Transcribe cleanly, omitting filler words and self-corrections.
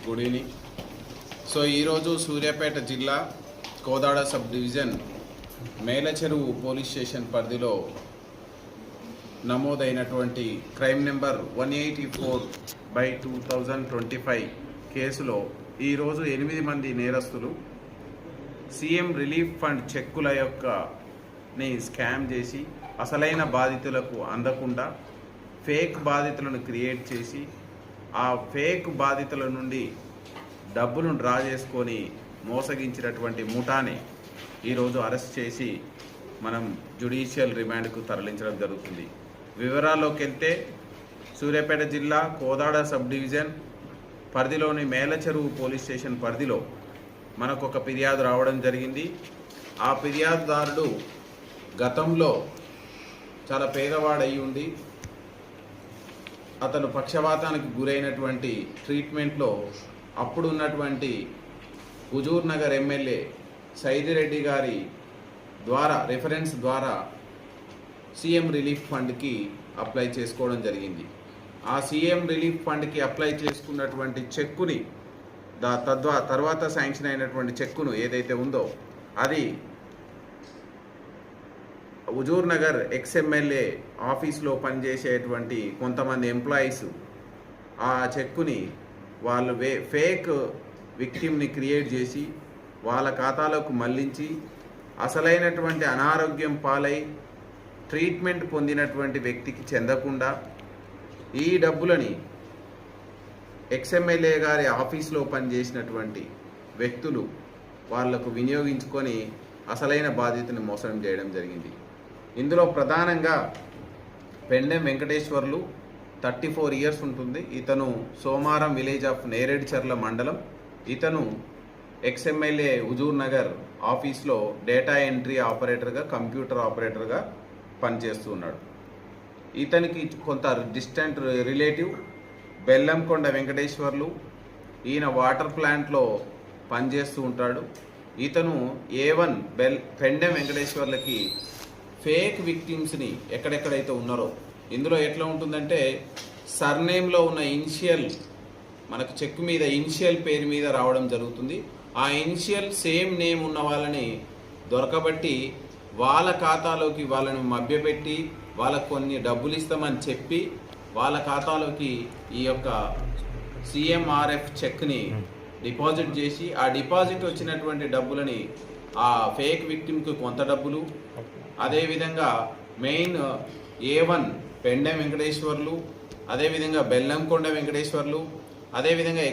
Good evening. So ఈరోజు సూర్యాపేట జిల్లా Kodad sub division Mellacheruvu police station పరిధిలో నమోదైనటువంటి క్రైమ్ నెంబర్ 184/2025 కేసులో ఈరోజు 8 మంది నేరస్తులు సీఎం రిలీఫ్ ఫండ్ చెక్కుల ని స్కామ్ చేసి అసలైన బాధితులకు అందకుండా ఫేక్ బాధితులను క్రియేట్ చేసి ఆ ఫేక్ బాధితుల నుండి డబ్బును డ్రా చేసుకొని మోసగించినటువంటి ముఠాని ఈరోజు అరెస్ట్ చేసి మనం జ్యుడిషియల్ రిమాండ్కు తరలించడం జరుగుతుంది. వివరాల్లోకి వెళ్తే సూర్యాపేట జిల్లా కోదాడ సబ్ డివిజన్ పరిధిలోని మేలచెరువు పోలీస్ స్టేషన్ పరిధిలో మనకు ఒక ఫిర్యాదు రావడం జరిగింది. ఆ ఫిర్యాదుదారుడు గతంలో చాలా పేదవాడయి ఉండి అతను పక్షవాతానికి గురైనటువంటి ట్రీట్మెంట్లో అప్పుడున్నటువంటి హుజూర్ నగర్ ఎమ్మెల్యే సైదిరెడ్డి గారి రెఫరెన్స్ ద్వారా సీఎం రిలీఫ్ ఫండ్కి అప్లై చేసుకోవడం జరిగింది. ఆ సీఎం రిలీఫ్ ఫండ్కి అప్లై చేసుకున్నటువంటి చెక్కుని తర్వాత శాంక్షన్ అయినటువంటి చెక్కును ఏదైతే ఉందో అది హుజూర్ నగర్ ఎక్స్ఎమ్మెల్యే ఆఫీస్లో పనిచేసేటువంటి కొంతమంది ఎంప్లాయీస్ ఆ చెక్కుని వాళ్ళు ఫేక్ విక్టిమ్ని క్రియేట్ చేసి వాళ్ళ ఖాతాలోకి మళ్లించి అసలైనటువంటి అనారోగ్యం పాలై ట్రీట్మెంట్ పొందినటువంటి వ్యక్తికి చెందకుండా ఈ డబ్బులని ఎక్స్ఎమ్మెల్యే గారి ఆఫీస్లో పనిచేసినటువంటి వ్యక్తులు వాళ్లకు వినియోగించుకొని అసలైన బాధ్యతను మోసం చేయడం జరిగింది. ఇందులో ప్రధానంగా పెండెం వెంకటేశ్వర్లు 34 ఇయర్స్ ఉంటుంది. ఇతను సోమారం విలేజ్ ఆఫ్ నేరేడ్చర్ల మండలం. ఇతను ఎక్స్ఎమ్మెల్యే హుజూర్ నగర్ ఆఫీస్లో డేటా ఎంట్రీ ఆపరేటర్గా కంప్యూటర్ ఆపరేటర్గా పనిచేస్తూ ఉన్నాడు. ఇతనికి కొంత డిస్టెంట్ రిలేటివ్ బెల్లంకొండ వెంకటేశ్వర్లు. ఈయన వాటర్ ప్లాంట్లో పనిచేస్తూ ఉంటాడు. ఇతను A1 పెండెం వెంకటేశ్వర్లకి ఫేక్ విక్టిమ్స్ని ఎక్కడెక్కడైతే ఉన్నారో ఇందులో ఎట్లా ఉంటుందంటే సర్నేమ్లో ఉన్న ఇనిషియల్ మనకు చెక్ మీద ఇనిషియల్ పేరు మీద రావడం జరుగుతుంది. ఆ ఇనిషియల్ సేమ్ నేమ్ ఉన్న వాళ్ళని దొరకబట్టి వాళ్ళ ఖాతాలోకి వాళ్ళని మభ్యపెట్టి వాళ్ళకు కొన్ని డబ్బులు ఇస్తామని చెప్పి వాళ్ళ ఖాతాలోకి ఈ యొక్క CMRF చెక్ని డిపాజిట్ చేసి ఆ డిపాజిట్ వచ్చినటువంటి డబ్బులని ఆ ఫేక్ విక్టిమ్కి కొంత డబ్బులు, అదేవిధంగా మెయిన్ A1 పెండెం వెంకటేశ్వర్లు, అదేవిధంగా బెల్లంకొండ వెంకటేశ్వర్లు, అదేవిధంగా